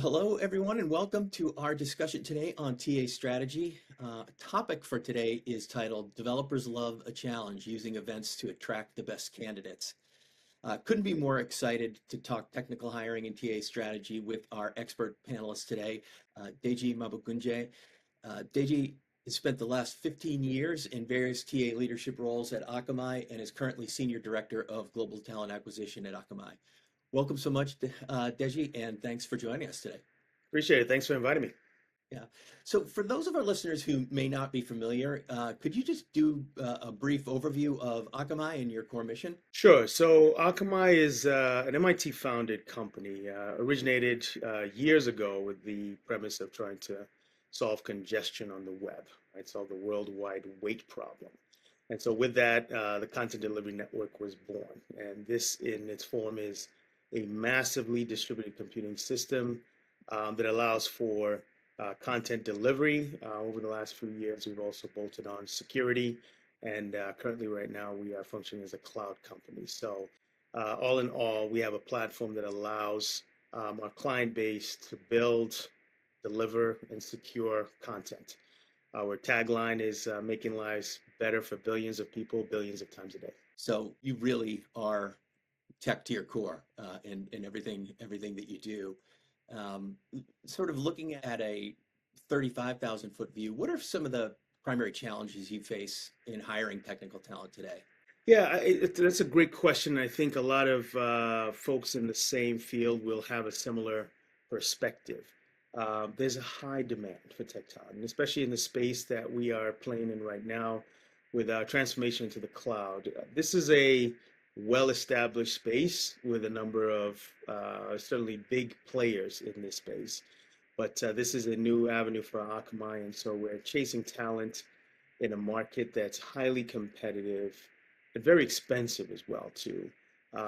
Hello, everyone, and welcome to our discussion today on TA strategy. Topic for today is titled Developers Love a Challenge, Using Events to Attract the Best Candidates. Couldn't be more excited to talk technical hiring and TA strategy with our expert panelists today, Deji Mabukunje. Deji has spent the last 15 years in various TA leadership roles at Akamai and is currently Senior Director of Global Talent Acquisition at Akamai. Welcome so much, Deji, and thanks for joining us today. Appreciate it. Thanks for inviting me. Yeah. So for those of our listeners who may not be familiar, could you just do a brief overview of Akamai and your core mission? Sure. So Akamai is an MIT founded company, originated years ago with the premise of trying to solve congestion on the web, right? Solve the worldwide wait problem. And so with that, the Content Delivery Network was born. And this in its form is a massively distributed computing system that allows for content delivery. Over the last few years, we've also bolted on security, and currently, right now, we are functioning as a cloud company. So, all in all, we have a platform that allows our client base to build, deliver, and secure content. Our tagline is making lives better for billions of people, billions of times a day. So you really are tech to your core in everything that you do. Um, Sort of looking at a 35,000 foot view, what are some of the primary challenges you face in hiring technical talent today? Yeah, that's a great question. I think a lot of folks in the same field will have a similar perspective. There's a high demand for tech talent, and especially in the space that we are playing in right now with our transformation to the cloud. This is a well-established space with a number of certainly big players in this space. But this is a new avenue for Akamai, and so we're chasing talent in a market that's highly competitive and very expensive as well too.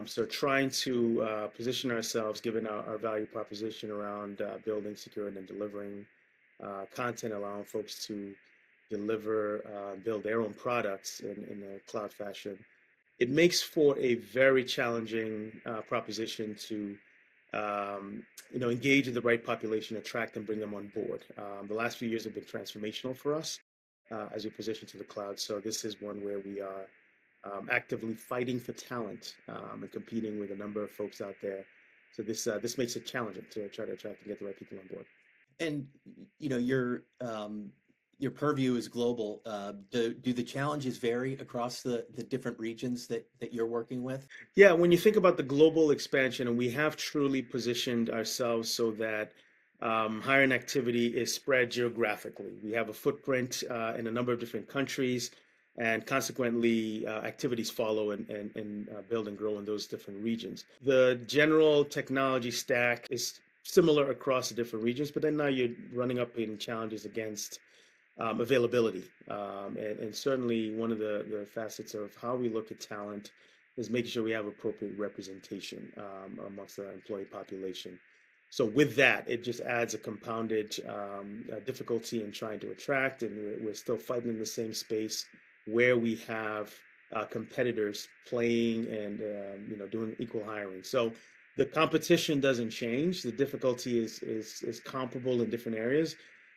So trying to position ourselves, given our value proposition around building, securing, and delivering content, allowing folks to deliver, build their own products in a cloud fashion, it makes for a very challenging proposition to engage with the right population, attract and bring them on board. The last few years have been transformational for us as we position to the cloud. So this is one where we are actively fighting for talent and competing with a number of folks out there. So this makes it challenging to try to attract and get the right people on board. And you know your purview is global. Do the challenges vary across the different regions that you're working with? Yeah, when you think about the global expansion, and we have truly positioned ourselves so that hiring activity is spread geographically. We have a footprint in a number of different countries, and consequently, activities follow and build and grow in those different regions. The general technology stack is similar across the different regions, but then now you're running up in challenges against availability. And certainly one of the facets of how we look at talent is making sure we have appropriate representation amongst our employee population. So with that, it just adds a compounded difficulty in trying to attract, and we're still fighting in the same space where we have competitors playing and doing equal hiring. So the competition doesn't change. The difficulty is comparable in different areas.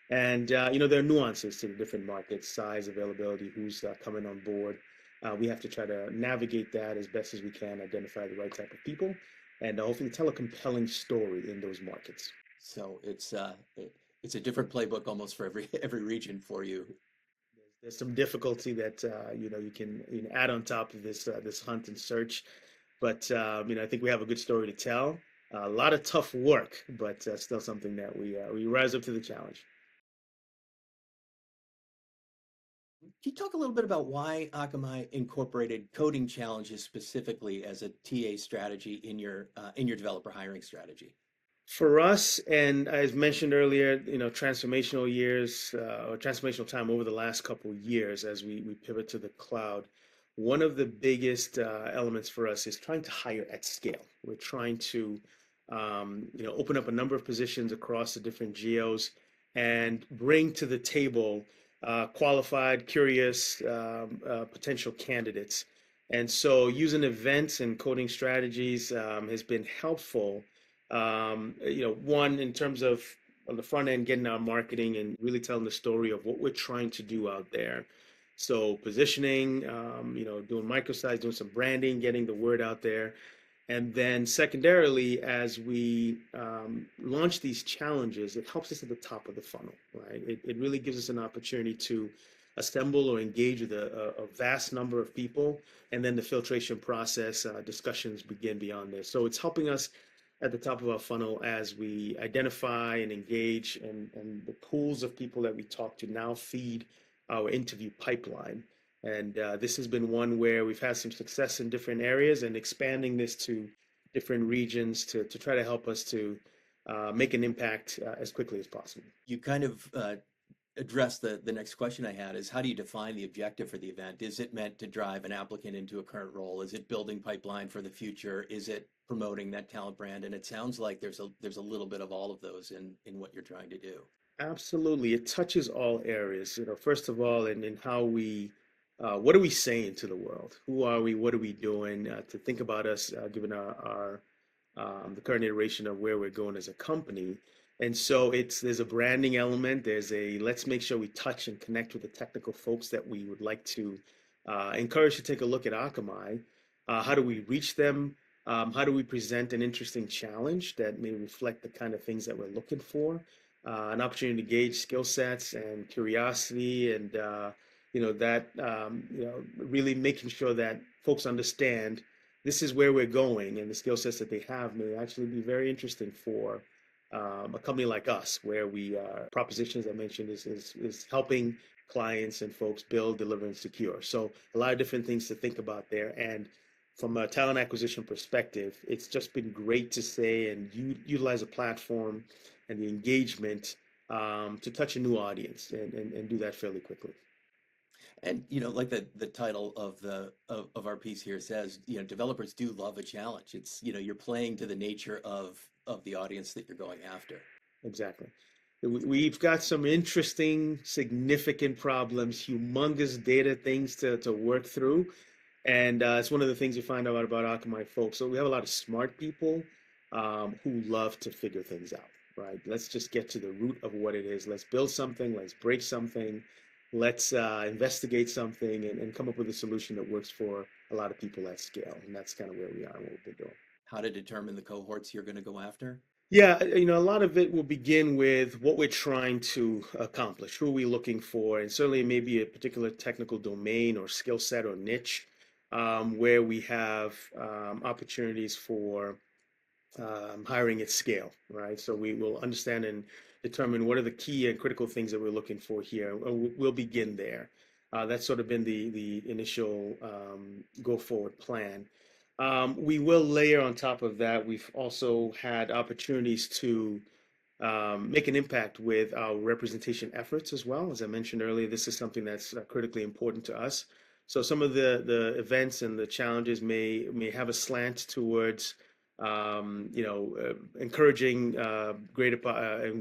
And there are nuances to the different markets, size, availability, who's coming on board. We have to try to navigate that as best as we can, identify the right type of people, and hopefully tell a compelling story in those markets. So it's a different playbook almost for every region for you. There's some difficulty that you can add on top of this hunt and search, but I think we have a good story to tell. A lot of tough work, but still something that we rise up to the challenge. Can you talk a little bit about why Akamai incorporated coding challenges specifically as a TA strategy in your developer hiring strategy? For us, and as mentioned earlier, transformational years or transformational time over the last couple of years as we pivot to the cloud, one of the biggest elements for us is trying to hire at scale. We're trying to, open up a number of positions across the different geos and bring to the table qualified, curious, potential candidates. And so using events and coding strategies has been helpful One in terms of on the front end, getting our marketing and really telling the story of what we're trying to do out there. So positioning, doing microsites, doing some branding, getting the word out there. And then secondarily, as we launch these challenges, it helps us at the top of the funnel, right? It really gives us an opportunity to assemble or engage with a vast number of people, and then the filtration process, discussions begin beyond this. So it's helping us at the top of our funnel as we identify and engage, and the pools of people that we talk to now feed our interview pipeline. And this has been one where we've had some success in different areas and expanding this to different regions to try to help us to make an impact as quickly as possible. You kind of address the next question I had is how do you define the objective for the event? Is it meant to drive an applicant into a current role? Is it building pipeline for the future? Is it promoting that talent brand? And it sounds like there's a little bit of all of those in what you're trying to do. Absolutely. It touches all areas. First of all, in how what are we saying to the world? Who are we? What are we doing? To think about us, given the current iteration of where we're going as a company. And so there's a branding element. There's a let's make sure we touch and connect with the technical folks that we would like to encourage to take a look at Akamai. How do we reach them? How do we present an interesting challenge that may reflect the kind of things that we're looking for? An opportunity to gauge skill sets and curiosity, and really making sure that folks understand this is where we're going, and the skill sets that they have may actually be very interesting for a company like us, where we propositions I mentioned is helping clients and folks build, deliver, and secure. So a lot of different things to think about there. And from a talent acquisition perspective, it's just been great to say and utilize a platform and the engagement to touch a new audience and do that fairly quickly. And like the title of our piece here says, developers do love a challenge. It's, you're playing to the nature of the audience that you're going after. Exactly. We've got some interesting, significant problems, humongous data things to work through. And it's one of the things you find out about Akamai folks. So we have a lot of smart people who love to figure things out, right? Let's just get to the root of what it is. Let's build something. Let's break something. Let's investigate something and come up with a solution that works for a lot of people at scale. And that's kind of where we are and what we've been doing. How to determine the cohorts you're going to go after? Yeah, a lot of it will begin with what we're trying to accomplish, who are we looking for, and certainly maybe a particular technical domain or skill set or niche where we have opportunities for hiring at scale, right? So we will understand and determine what are the key and critical things that we're looking for here. We'll begin there. That's sort of been the initial go forward plan. We will layer on top of that. We've also had opportunities to make an impact with our representation efforts as well. As I mentioned earlier, this is something that's critically important to us. So some of the events and the challenges may have a slant towards encouraging greater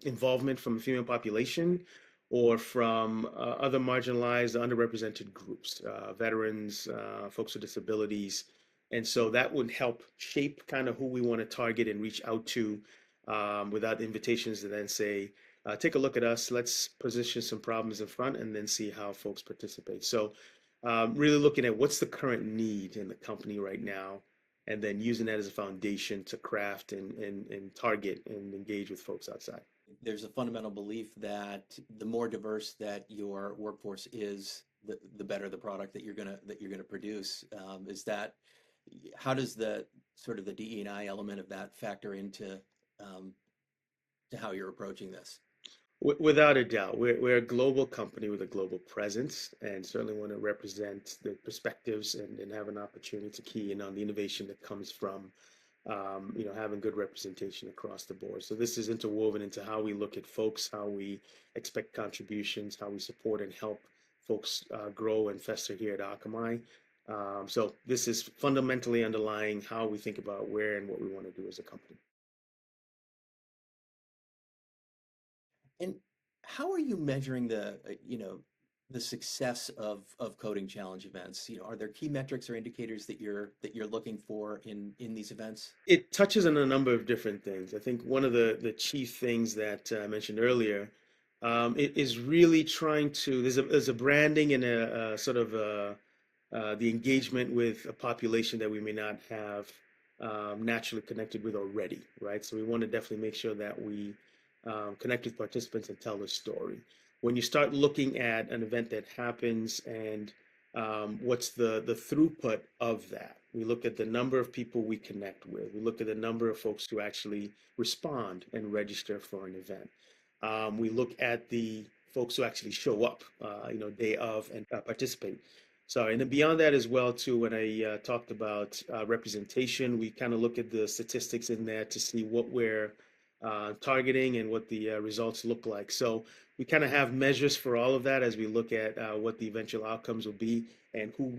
involvement from the female population or from other marginalized, underrepresented groups, veterans, folks with disabilities. And so that would help shape kind of who we want to target and reach out to without invitations to then say, take a look at us, let's position some problems in front and then see how folks participate. So really looking at what's the current need in the company right now, and then using that as a foundation to craft and target and engage with folks outside. There's a fundamental belief that the more diverse that your workforce is, the better the product that you're gonna produce. Is that how does the sort of the DE&I element of that factor into to how you're approaching this? Without a doubt, we're a global company with a global presence, and certainly want to represent the perspectives and have an opportunity to key in on the innovation that comes from having good representation across the board. So this is interwoven into how we look at folks, how we expect contributions, how we support and help folks grow and fester here at Akamai. So this is fundamentally underlying how we think about where and what we want to do as a company. And how are you measuring the success of coding challenge events? Are there key metrics or indicators that you're looking for in these events? It touches on a number of different things. I think one of the chief things that I mentioned earlier, it is really trying to, there's a branding and a sort of the engagement with a population that we may not have naturally connected with already, right? So we want to definitely make sure that we connect with participants and tell the story. When you start looking at an event that happens and what's the throughput of that, we look at the number of people we connect with. We look at the number of folks who actually respond and register for an event. We look at the folks who actually show up, day of and participate. Sorry, and then beyond that as well too, when I talked about representation, we kind of look at the statistics in there to see what we're targeting and what the results look like. So we kind of have measures for all of that as we look at what the eventual outcomes will be and who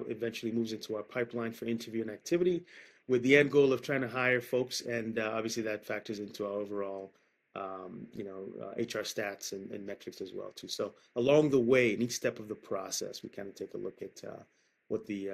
eventually moves into our pipeline for interview and activity, with the end goal of trying to hire folks, and obviously that factors into our overall HR stats and metrics as well too. So along the way, in each step of the process, we kind of take a look at what the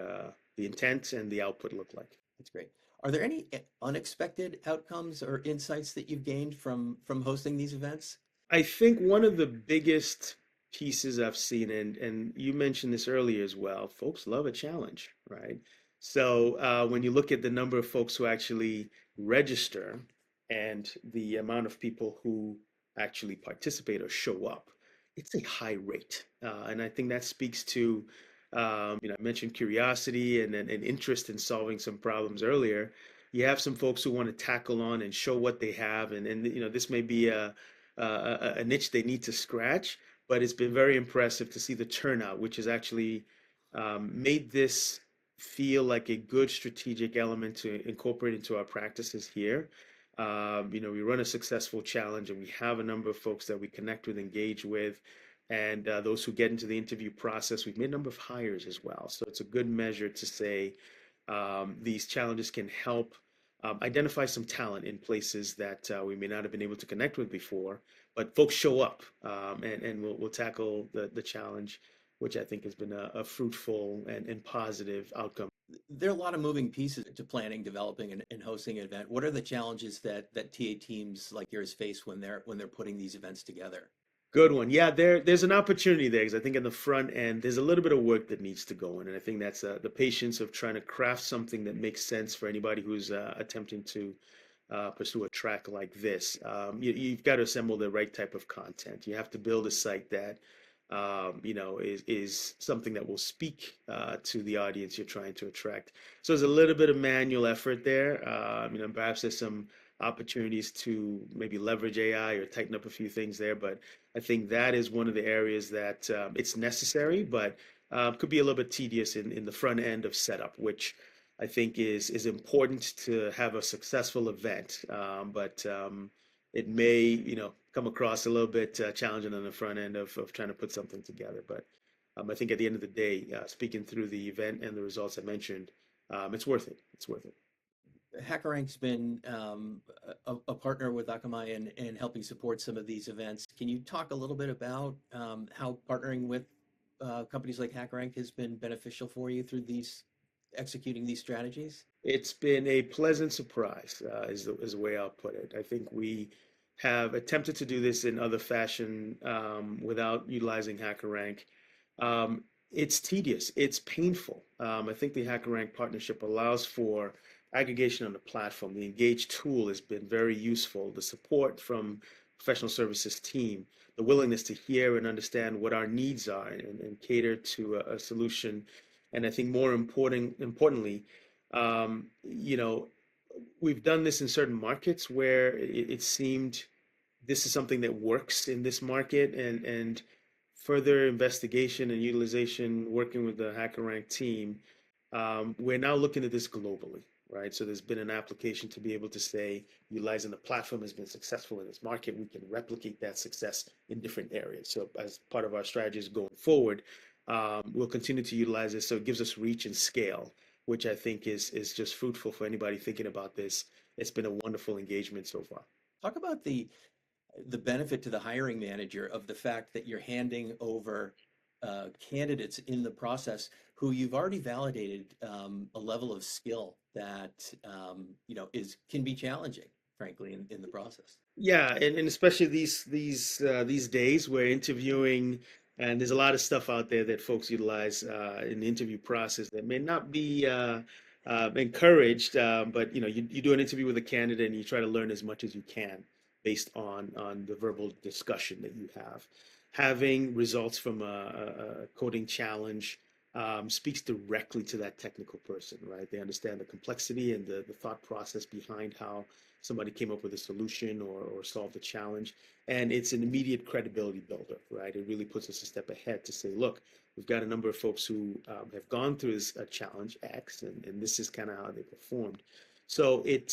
intent and the output look like. That's great. Are there any unexpected outcomes or insights that you've gained from hosting these events? I think one of the biggest pieces I've seen, and you mentioned this earlier as well, folks love a challenge, right? So when you look at the number of folks who actually register and the amount of people who actually participate or show up, it's a high rate. And I think that speaks to, I mentioned curiosity and interest in solving some problems earlier. You have some folks who want to tackle on and show what they have, and this may be a niche they need to scratch, but it's been very impressive to see the turnout, which has actually made this feel like a good strategic element to incorporate into our practices here. We run a successful challenge and we have a number of folks that we connect with, engage with, and those who get into the interview process, we've made a number of hires as well. So it's a good measure to say these challenges can help identify some talent in places that we may not have been able to connect with before, but folks show up and we'll tackle the challenge, which I think has been a fruitful and positive outcome. There are a lot of moving pieces to planning, developing, and hosting an event. What are the challenges that TA teams like yours face when they're putting these events together? Good one. Yeah, there's an opportunity there because I think in the front end there's a little bit of work that needs to go in, and I think that's the patience of trying to craft something that makes sense for anybody who's attempting to pursue a track like this. You've got to assemble the right type of content. You have to build a site that is something that will speak to the audience you're trying to attract. So there's a little bit of manual effort there. Perhaps there's some opportunities to maybe leverage AI or tighten up a few things there, but I think that is one of the areas that it's necessary, but could be a little bit tedious in the front end of setup, which I think is important to have a successful event. But it may, come across a little bit challenging on the front end of trying to put something together. But I think at the end of the day, speaking through the event and the results I mentioned, it's worth it. It's worth it. HackerRank's been a partner with Akamai and helping support some of these events. Can you talk a little bit about how partnering with companies like HackerRank has been beneficial for you through these executing these strategies? It's been a pleasant surprise, is the way I'll put it. I think we have attempted to do this in other fashion without utilizing HackerRank. It's tedious, it's painful. I think the HackerRank partnership allows for aggregation on the platform. The Engage tool has been very useful. The support from professional services team, the willingness to hear and understand what our needs are and cater to a solution. And I think more importantly, you know, we've done this in certain markets where it seemed this is something that works in this market, and further investigation and utilization, working with the HackerRank team, we're now looking at this globally, right? So there's been an application to be able to say, utilizing the platform has been successful in this market, we can replicate that success in different areas. So as part of our strategies going forward, we'll continue to utilize this so it gives us reach and scale, which I think is just fruitful for anybody thinking about this. It's been a wonderful engagement so far. Talk about the benefit to the hiring manager of the fact that you're handing over candidates in the process who you've already validated a level of skill that is can be challenging, frankly, in the process. Yeah, and especially these days where interviewing, and there's a lot of stuff out there that folks utilize in the interview process that may not be encouraged. But you do an interview with a candidate and you try to learn as much as you can based on the verbal discussion that you have. Having results from a coding challenge speaks directly to that technical person, right? They understand the complexity and the thought process behind how somebody came up with a solution or solved a challenge. And it's an immediate credibility builder, right? It really puts us a step ahead to say, look, we've got a number of folks who have gone through this challenge X, and this is kind of how they performed. So it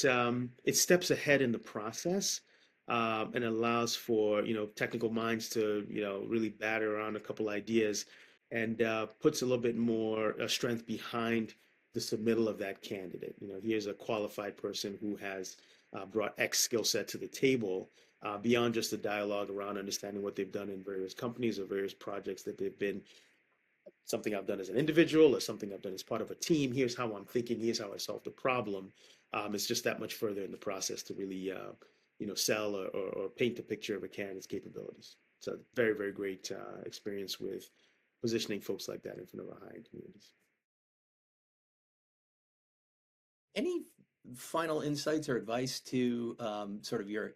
steps ahead in the process and allows for technical minds to really batter around a couple ideas and puts a little bit more strength behind the submittal of that candidate. Here's a qualified person who has brought X skill set to the table beyond just the dialogue around understanding what they've done in various companies or various projects that they've been something I've done as an individual or something I've done as part of a team. Here's how I'm thinking. Here's how I solved the problem. It's just that much further in the process to really, sell or paint the picture of a candidate's capabilities. So very, very great experience with positioning folks like that in front of our hiring communities. Any final insights or advice to sort of your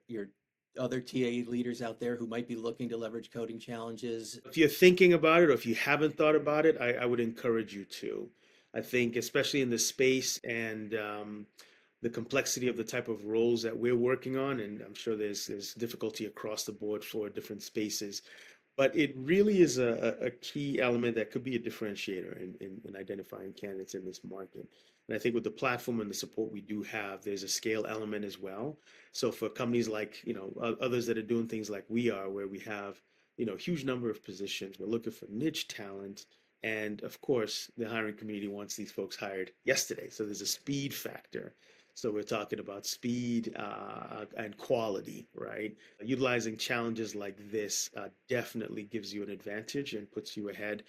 other TA leaders out there who might be looking to leverage coding challenges? If you're thinking about it or if you haven't thought about it, I would encourage you to. I think, especially in the space and the complexity of the type of roles that we're working on, and I'm sure there's difficulty across the board for different spaces, but it really is a key element that could be a differentiator in identifying candidates in this market. And I think with the platform and the support we do have, there's a scale element as well. So for companies like, others that are doing things like we are, where we have, huge number of positions, we're looking for niche talent. And of course, the hiring community wants these folks hired yesterday. So there's a speed factor. So we're talking about speed and quality, right? Utilizing challenges like this definitely gives you an advantage and puts you ahead.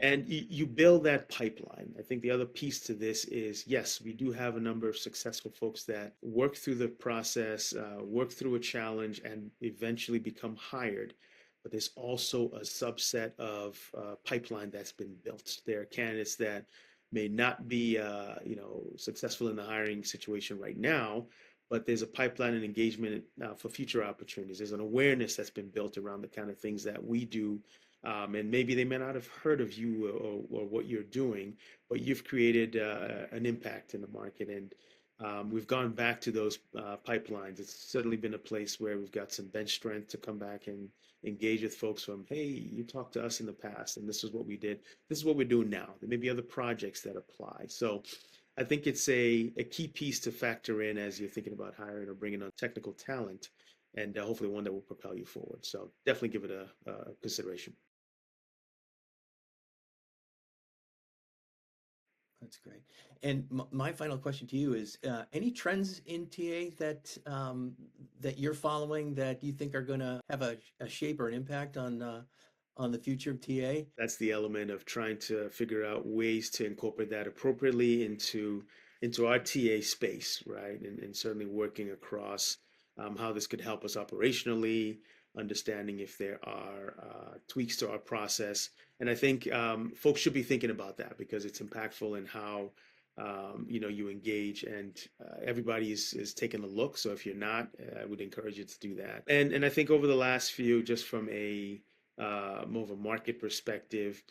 And you build that pipeline. I think the other piece to this is, yes, we do have a number of successful folks that work through the process, work through a challenge, and eventually become hired. But there's also a subset of pipeline that's been built. There are candidates that may not be, successful in the hiring situation right now, but there's a pipeline and engagement for future opportunities. There's an awareness that's been built around the kind of things that we do, and maybe they may not have heard of you or what you're doing, but you've created an impact in the market. And we've gone back to those pipelines. It's certainly been a place where we've got some bench strength to come back and engage with folks from, hey, you talked to us in the past, and this is what we did. This is what we're doing now. There may be other projects that apply. So I think it's a key piece to factor in as you're thinking about hiring or bringing on technical talent, and hopefully one that will propel you forward. So definitely give it a consideration. That's great. And my final question to you is, any trends in TA that you're following that you think are going to have a shape or an impact on the future of TA? That's the element of trying to figure out ways to incorporate that appropriately into our TA space, right? And certainly working across how this could help us operationally, understanding if there are tweaks to our process. And I think folks should be thinking about that because it's impactful in how you engage, and everybody is taking a look. So if you're not, I would encourage you to do that. And I think over the last few, just from a more of a market perspective,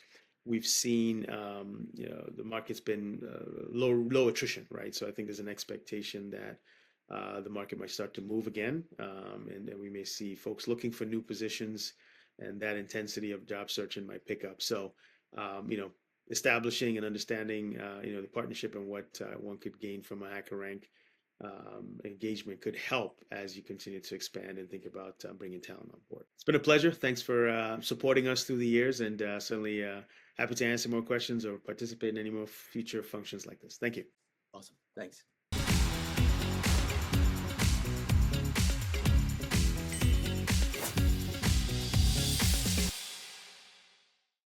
we've seen the market's been low attrition, right? So I think there's an expectation that the market might start to move again, and we may see folks looking for new positions, and that intensity of job searching might pick up. So establishing and understanding the partnership and what one could gain from a HackerRank engagement could help as you continue to expand and think about bringing talent on board. It's been a pleasure. Thanks for supporting us through the years, and certainly happy to answer more questions or participate in any more future functions like this. Thank you. Awesome. Thanks.